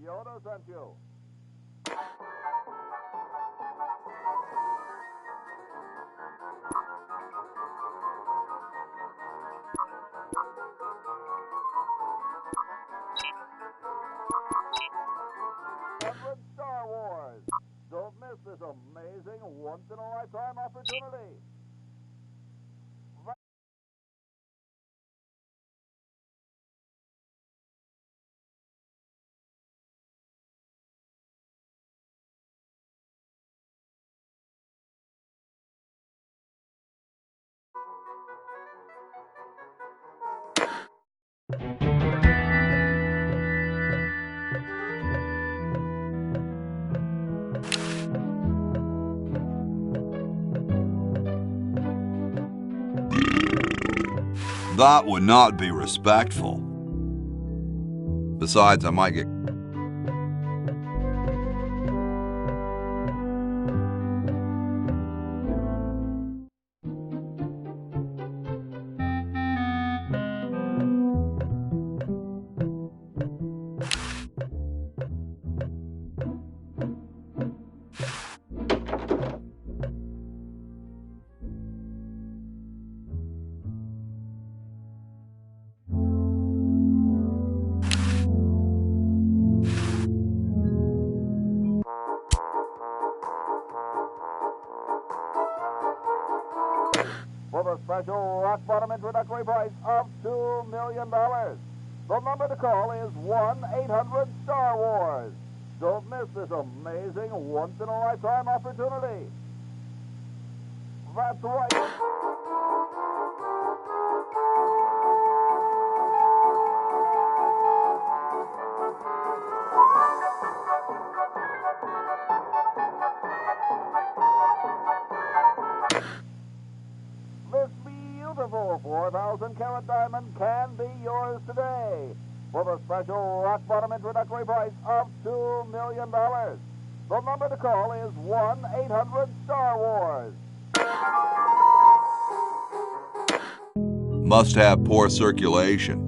Yoda sent you. Star Wars. Don't miss this amazing once-in-a-lifetime opportunity. That would not be respectful. Besides, I might get... For the special rock-bottom introductory price of $2 million. The number to call is 1-800-STAR Wars. Don't miss this amazing once-in-a-lifetime opportunity. That's right. This beautiful 4,000-carat diamond can be yours today for the special rock-bottom introductory price of $2 million. The number to call is 1-800-STAR Wars. Must have poor circulation.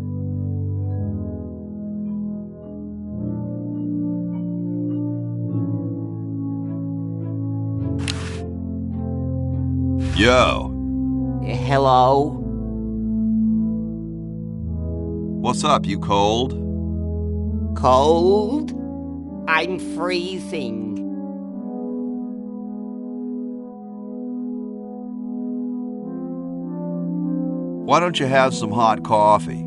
Yo. Hello? What's up, you cold? Cold? I'm freezing. Why don't you have some hot coffee?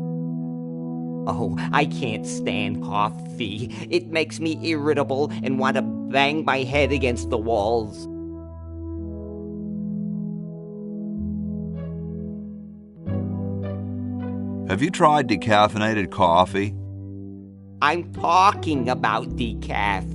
Oh, I can't stand coffee. It makes me irritable and want to bang my head against the walls. Have you tried decaffeinated coffee? I'm talking about decaf.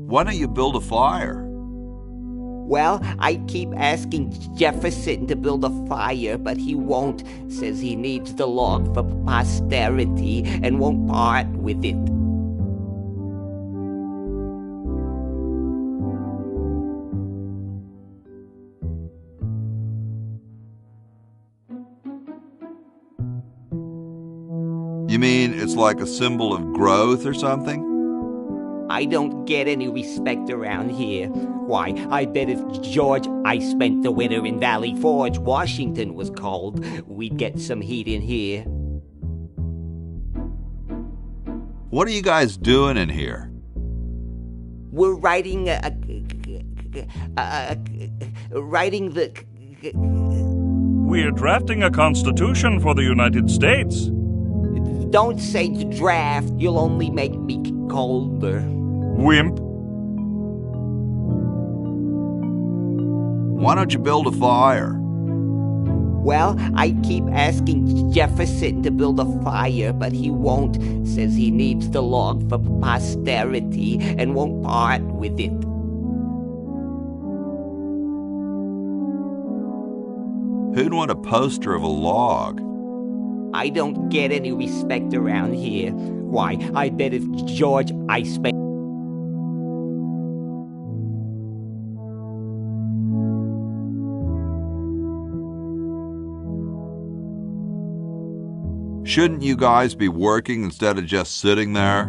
Why don't you build a fire? Well, I keep asking Jefferson to build a fire, but he won't. Says he needs the log for posterity and won't part with it. You mean it's like a symbol of growth or something? I don't get any respect around here. Why, I bet if George I spent the winter in Valley Forge, Washington was cold, we'd get some heat in here. What are you guys doing in here? We're writing writing the... We're drafting a constitution for the United States. Don't say draft, you'll only make me colder. Wimp. Why don't you build a fire? Well, I keep asking Jefferson to build a fire, but he won't. Says he needs the log for posterity and won't part with it. Who'd want a poster of a log? I don't get any respect around here. Why, I bet if George I spent... Shouldn't you guys be working instead of just sitting there?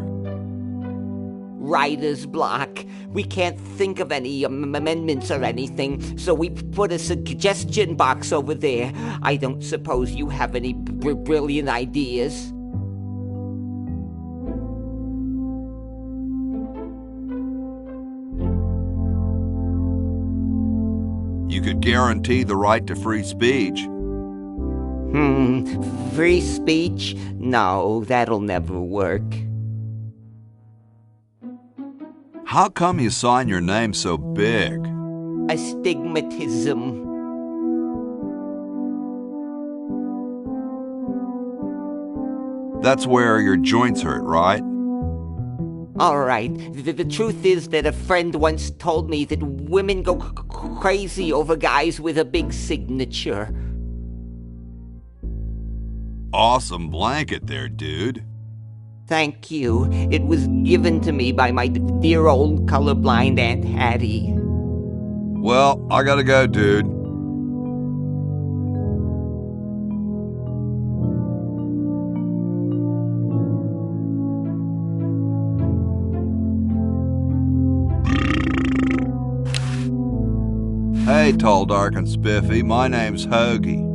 Writer's block. We can't think of any amendments or anything, so we put a suggestion box over there. I don't suppose you have any brilliant ideas? You could guarantee the right to free speech. Free speech? No, that'll never work. How come you sign your name so big? Astigmatism. That's where your joints hurt, right? All right. The truth is that a friend once told me that women go crazy over guys with a big signature. Awesome blanket there, dude. Thank you. It was given to me by my dear old colorblind Aunt Hattie. Well, I gotta go, dude. Hey, tall, dark, and spiffy. My name's Hoagie.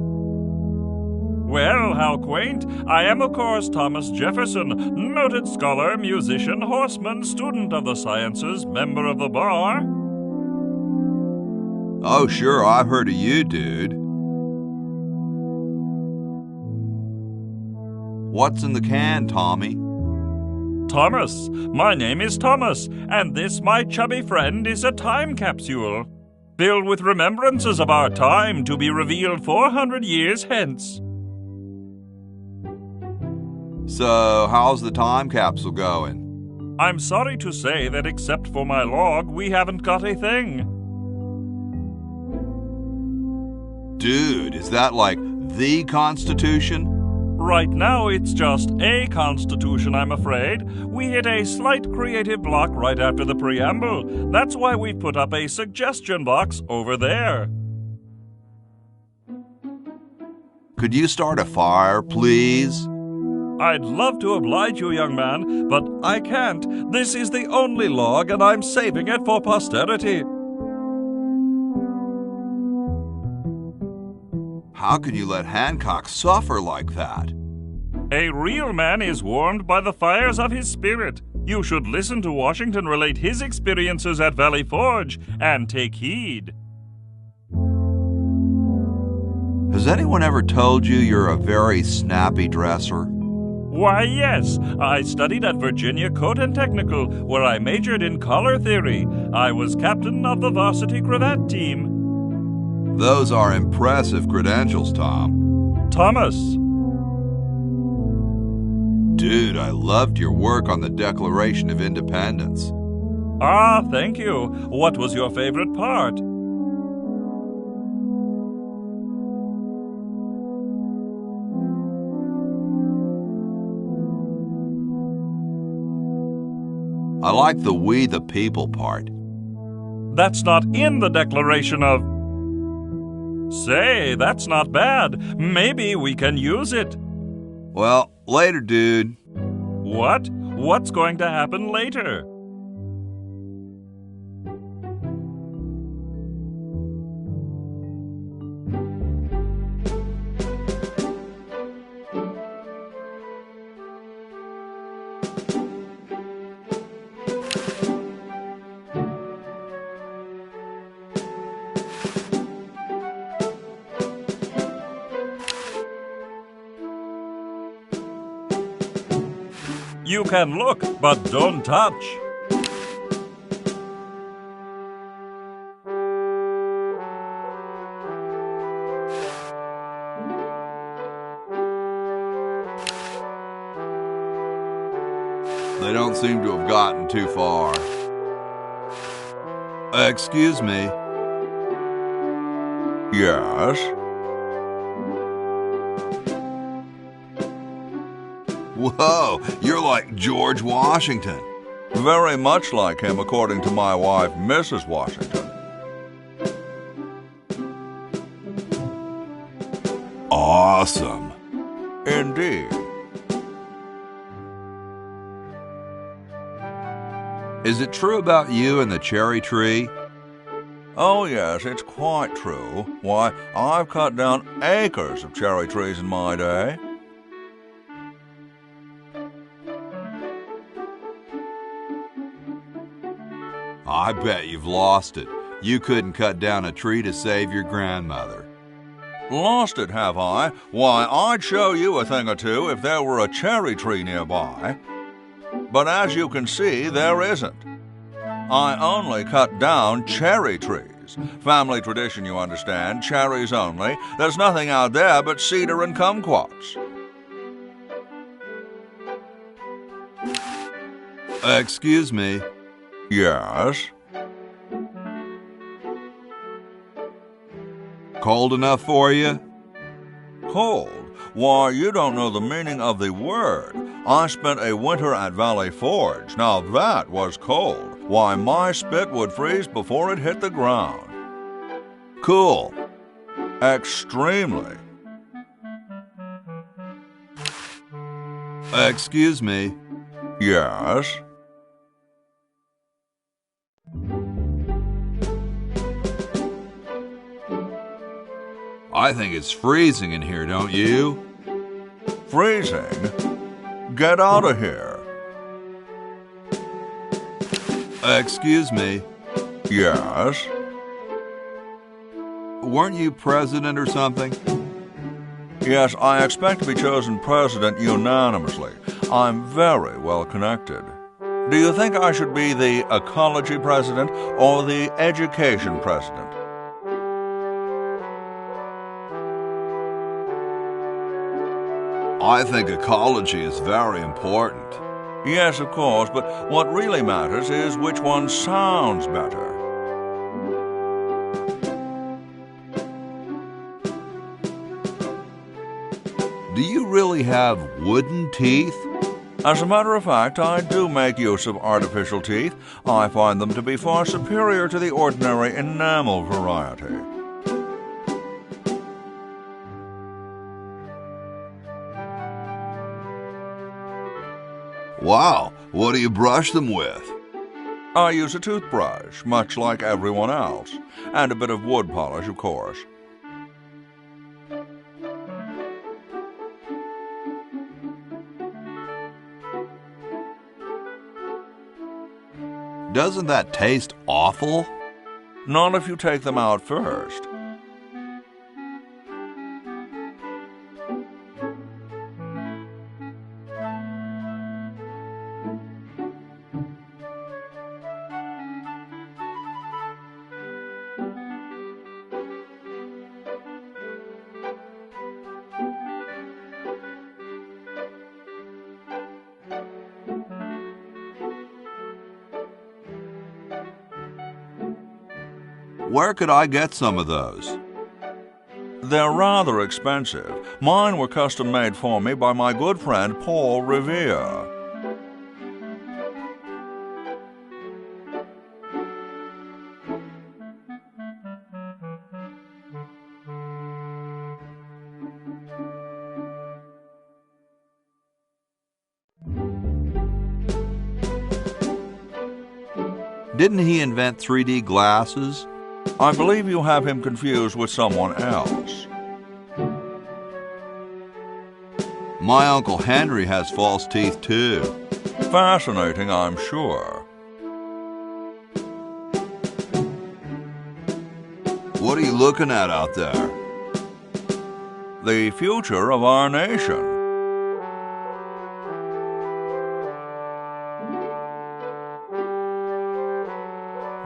Well, how quaint. I am, of course, Thomas Jefferson, noted scholar, musician, horseman, student of the sciences, member of the bar. Oh, sure, I've heard of you, dude. What's in the can, Tommy? Thomas. My name is Thomas, and this, my chubby friend, is a time capsule, filled with remembrances of our time to be revealed 400 years hence. So, how's the time capsule going? I'm sorry to say that except for my log, we haven't got a thing. Dude, is that like the Constitution? Right now, it's just a constitution, I'm afraid. We hit a slight creative block right after the preamble. That's why we put up a suggestion box over there. Could you start a fire, please? I'd love to oblige you, young man, but I can't. This is the only log, and I'm saving it for posterity. How can you let Hancock suffer like that? A real man is warmed by the fires of his spirit. You should listen to Washington relate his experiences at Valley Forge and take heed. Has anyone ever told you you're a very snappy dresser? Why, yes. I studied at Virginia Coat and Technical, where I majored in color theory. I was captain of the varsity cravat team. Those are impressive credentials, Tom. Thomas. Dude, I loved your work on the Declaration of Independence. Ah, thank you. What was your favorite part? I like the "we the people" part. That's not in the Declaration of... Say, that's not bad. Maybe we can use it. Well, later, dude. What? What's going to happen later? You can look, but don't touch. They don't seem to have gotten too far. Excuse me. Yes? Whoa, you're like George Washington. Very much like him, according to my wife, Mrs. Washington. Awesome. Indeed. Is it true about you and the cherry tree? Oh, yes, it's quite true. Why, I've cut down acres of cherry trees in my day. I bet you've lost it. You couldn't cut down a tree to save your grandmother. Lost it, have I? Why, I'd show you a thing or two if there were a cherry tree nearby. But as you can see, there isn't. I only cut down cherry trees. Family tradition, you understand, cherries only. There's nothing out there but cedar and kumquats. Excuse me. Yes? Cold enough for you? Cold? Why, you don't know the meaning of the word. I spent a winter at Valley Forge. Now that was cold. Why, my spit would freeze before it hit the ground. Cool. Extremely. Excuse me. Yes? I think it's freezing in here, don't you? Freezing? Get out of here. Excuse me. Yes? Weren't you president or something? Yes, I expect to be chosen president unanimously. I'm very well connected. Do you think I should be the ecology president or the education president? I think ecology is very important. Yes, of course, but what really matters is which one sounds better. Do you really have wooden teeth? As a matter of fact, I do make use of artificial teeth. I find them to be far superior to the ordinary enamel variety. Wow, what do you brush them with? I use a toothbrush, much like everyone else, and a bit of wood polish, of course. Doesn't that taste awful? Not if you take them out first. Where could I get some of those? They're rather expensive. Mine were custom made for me by my good friend Paul Revere. Didn't he invent 3D glasses? I believe you have him confused with someone else. My Uncle Henry has false teeth too. Fascinating, I'm sure. What are you looking at out there? The future of our nation.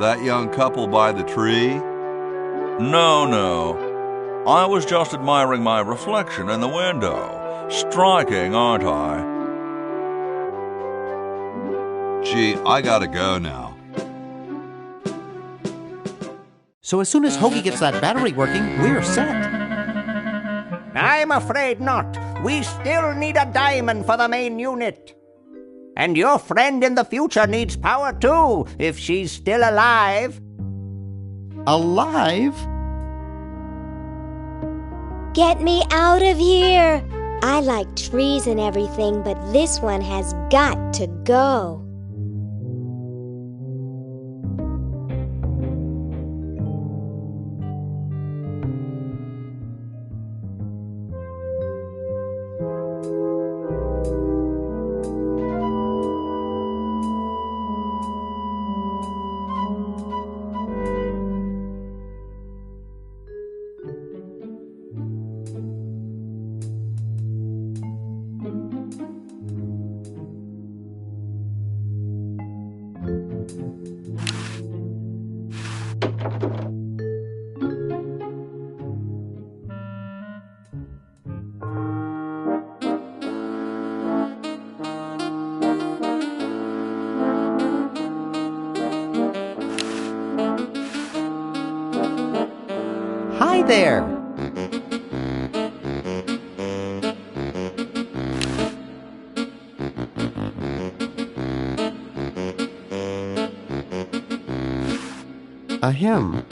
That young couple by the tree? No. I was just admiring my reflection in the window. Striking, aren't I? Gee, I gotta go now. So as soon as Hoagie gets that battery working, we're set. I'm afraid not. We still need a diamond for the main unit. And your friend in the future needs power too, if she's still alive. Alive? Get me out of here! I like trees and everything, but this one has got to go. Hi there. Ahem.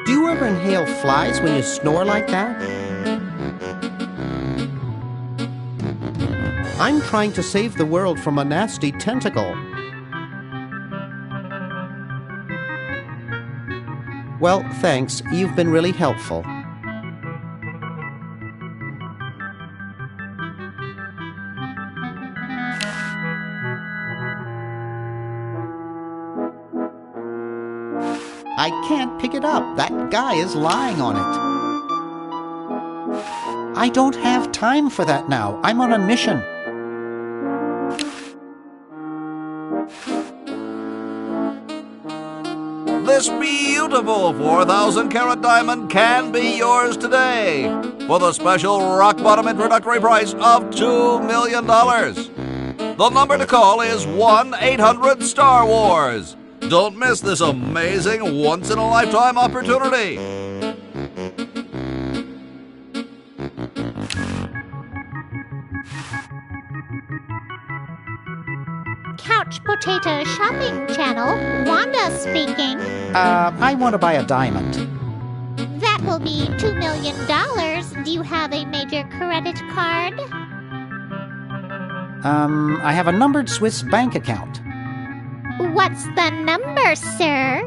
Do you ever inhale flies when you snore like that? I'm trying to save the world from a nasty tentacle. Well, thanks. You've been really helpful. I can't pick it up. That guy is lying on it. I don't have time for that now. I'm on a mission. This beautiful 4,000-carat diamond can be yours today for the special rock-bottom introductory price of $2 million. The number to call is 1-800-STAR-WARS. Don't miss this amazing once-in-a-lifetime opportunity. Couch Potato Shopping Channel, Wanda speaking. I want to buy a diamond. That will be $2 million. Do you have a major credit card? I have a numbered Swiss bank account. What's the number, sir?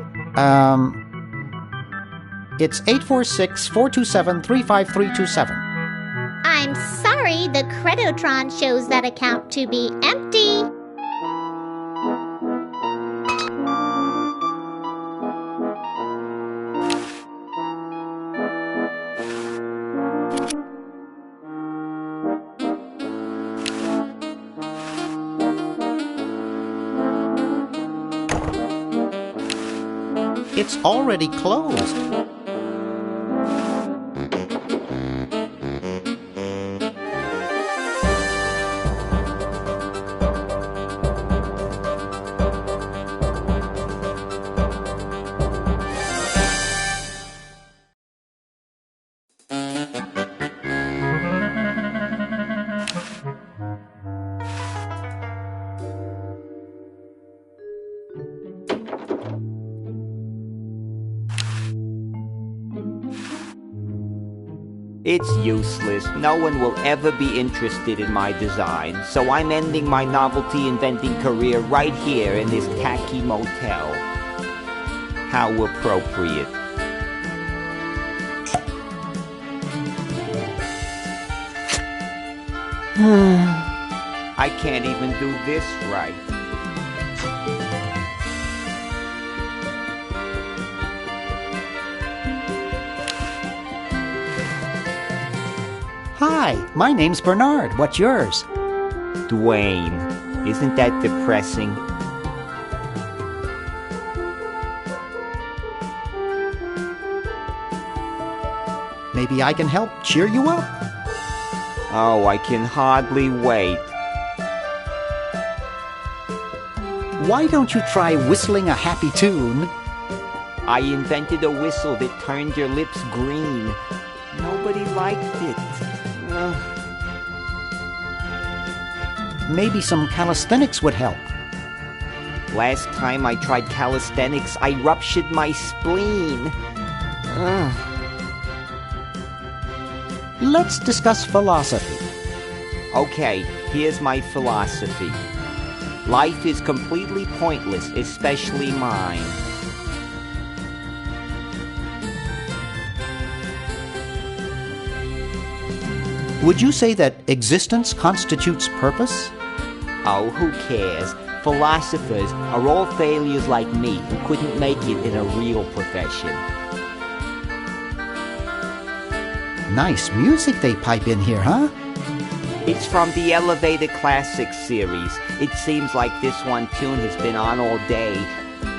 It's 846-427-35327. I'm sorry, the Creditron shows that account to be empty. It's already closed. It's useless. No one will ever be interested in my design, so I'm ending my novelty inventing career right here in this tacky motel. How appropriate. I can't even do this right. Hi, my name's Bernard. What's yours? Dwayne. Isn't that depressing? Maybe I can help cheer you up. Oh, I can hardly wait. Why don't you try whistling a happy tune? I invented a whistle that turned your lips green. Nobody liked it. Maybe some calisthenics would help. Last time I tried calisthenics, I ruptured my spleen. Let's discuss philosophy. Okay, here's my philosophy. Life is completely pointless, especially mine. Would you say that existence constitutes purpose? Oh, who cares? Philosophers are all failures like me who couldn't make it in a real profession. Nice music they pipe in here, huh? It's from the Elevator Classics series. It seems like this one tune has been on all day.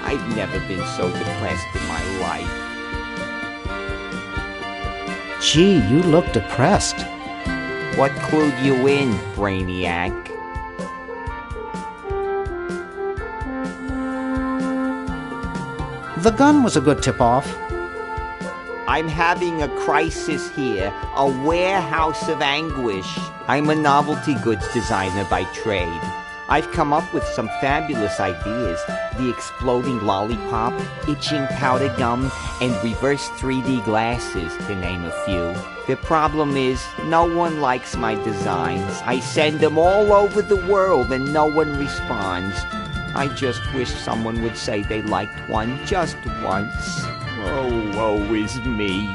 I've never been so depressed in my life. Gee, you look depressed. What clued you in, Brainiac? The gun was a good tip-off. I'm having a crisis here, a warehouse of anguish. I'm a novelty goods designer by trade. I've come up with some fabulous ideas. The exploding lollipop, itching powder gum, and reverse 3D glasses, to name a few. The problem is, no one likes my designs. I send them all over the world and no one responds. I just wish someone would say they liked one just once. Oh, woe is me.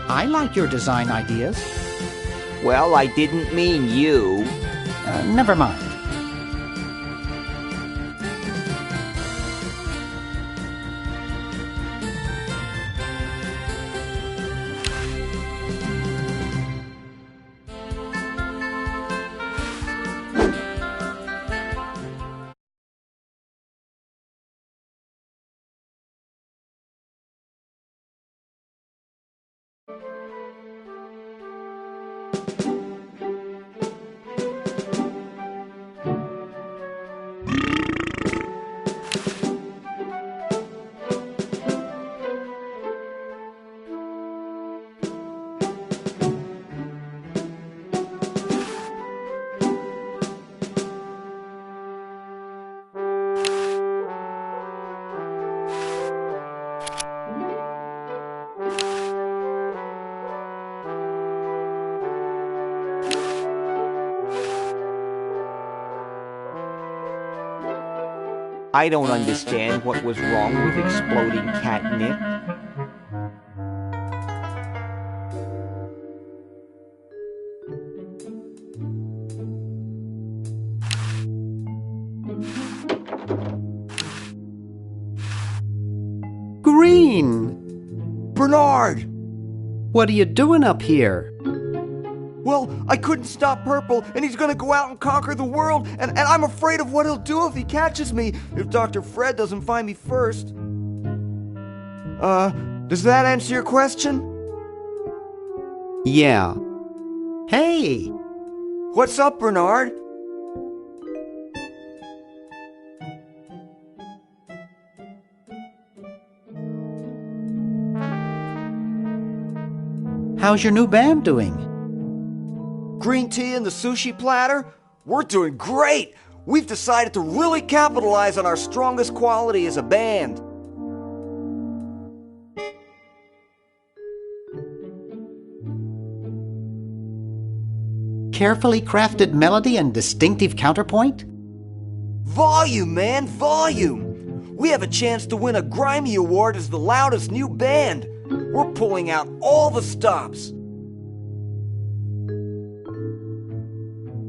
I like your design ideas. Well, I didn't mean you. Never mind. I don't understand what was wrong with exploding catnip. Green! Bernard! What are you doing up here? Well, I couldn't stop Purple, and he's gonna go out and conquer the world, and I'm afraid of what he'll do if he catches me, if Dr. Fred doesn't find me first. Does that answer your question? Yeah. Hey! What's up, Bernard? How's your new band doing? Green tea and the sushi platter? We're doing great! We've decided to really capitalize on our strongest quality as a band. Carefully crafted melody and distinctive counterpoint? Volume, man, volume! We have a chance to win a Grimy Award as the loudest new band. We're pulling out all the stops.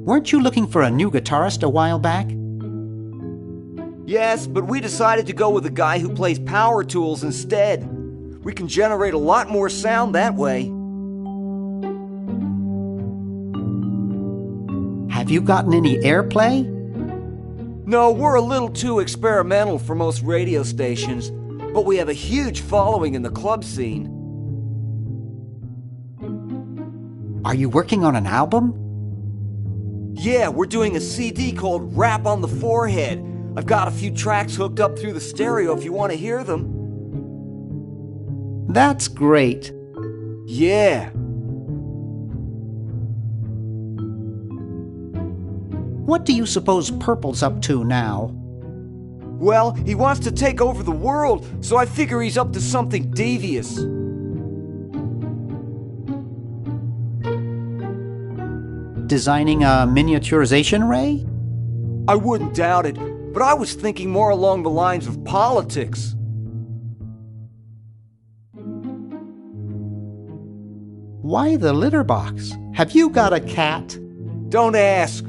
Weren't you looking for a new guitarist a while back? Yes, but we decided to go with a guy who plays power tools instead. We can generate a lot more sound that way. Have you gotten any airplay? No, we're a little too experimental for most radio stations, but we have a huge following in the club scene. Are you working on an album? Yeah, we're doing a CD called Rap on the Forehead. I've got a few tracks hooked up through the stereo if you want to hear them. That's great. Yeah. What do you suppose Purple's up to now? Well, he wants to take over the world, so I figure he's up to something devious. Designing a miniaturization ray? I wouldn't doubt it, but I was thinking more along the lines of politics. Why the litter box? Have you got a cat? Don't ask.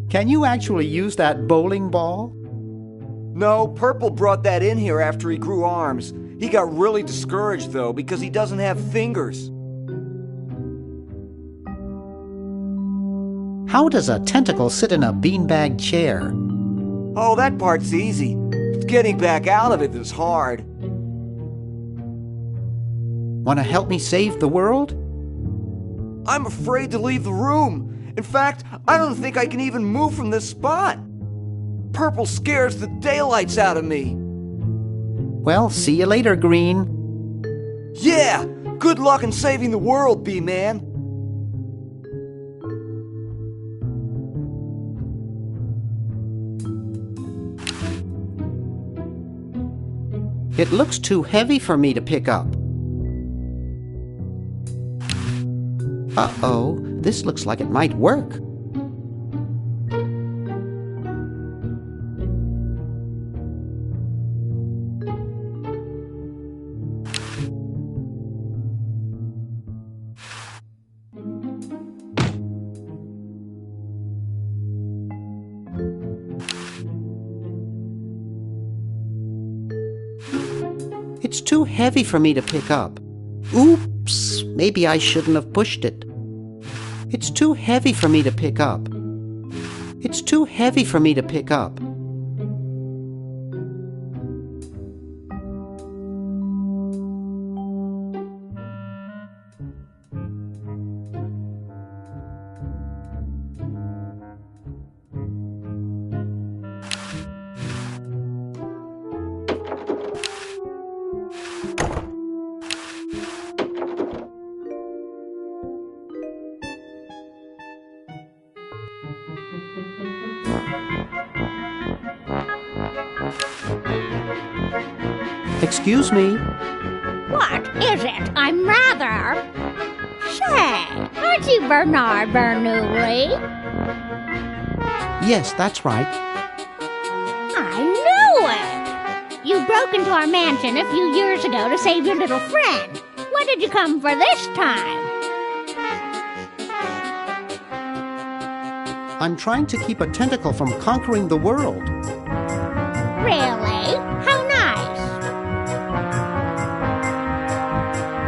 Can you actually use that bowling ball? No, Purple brought that in here after he grew arms. He got really discouraged, though, because he doesn't have fingers. How does a tentacle sit in a beanbag chair? Oh, that part's easy. It's getting back out of it that's hard. Want to help me save the world? I'm afraid to leave the room. In fact, I don't think I can even move from this spot. Purple scares the daylights out of me. Well, see you later, Green. Yeah! Good luck in saving the world, B-Man. It looks too heavy for me to pick up. Uh-oh, this looks like it might work. It's too heavy for me to pick up. Oops, maybe I shouldn't have pushed it. It's too heavy for me to pick up. It's too heavy for me to pick up. Excuse me. What is it? I'm rather... Say, aren't you Bernard Bernoulli? Yes, that's right. I knew it! You broke into our mansion a few years ago to save your little friend. What did you come for this time? I'm trying to keep a tentacle from conquering the world. Really? How nice.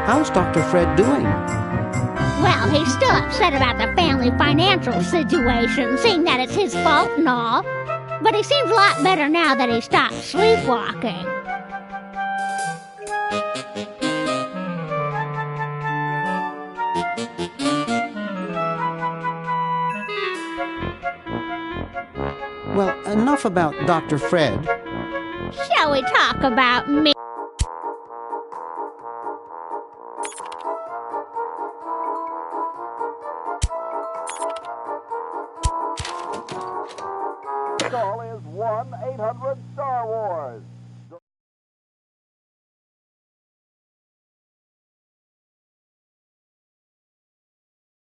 How's Dr. Fred doing? Well, he's still upset about the family financial situation, seeing that it's his fault and all. But he seems a lot better now that he stopped sleepwalking. Well, enough about Dr. Fred. Shall we talk about me? Call is 1-800-STAR-WARS.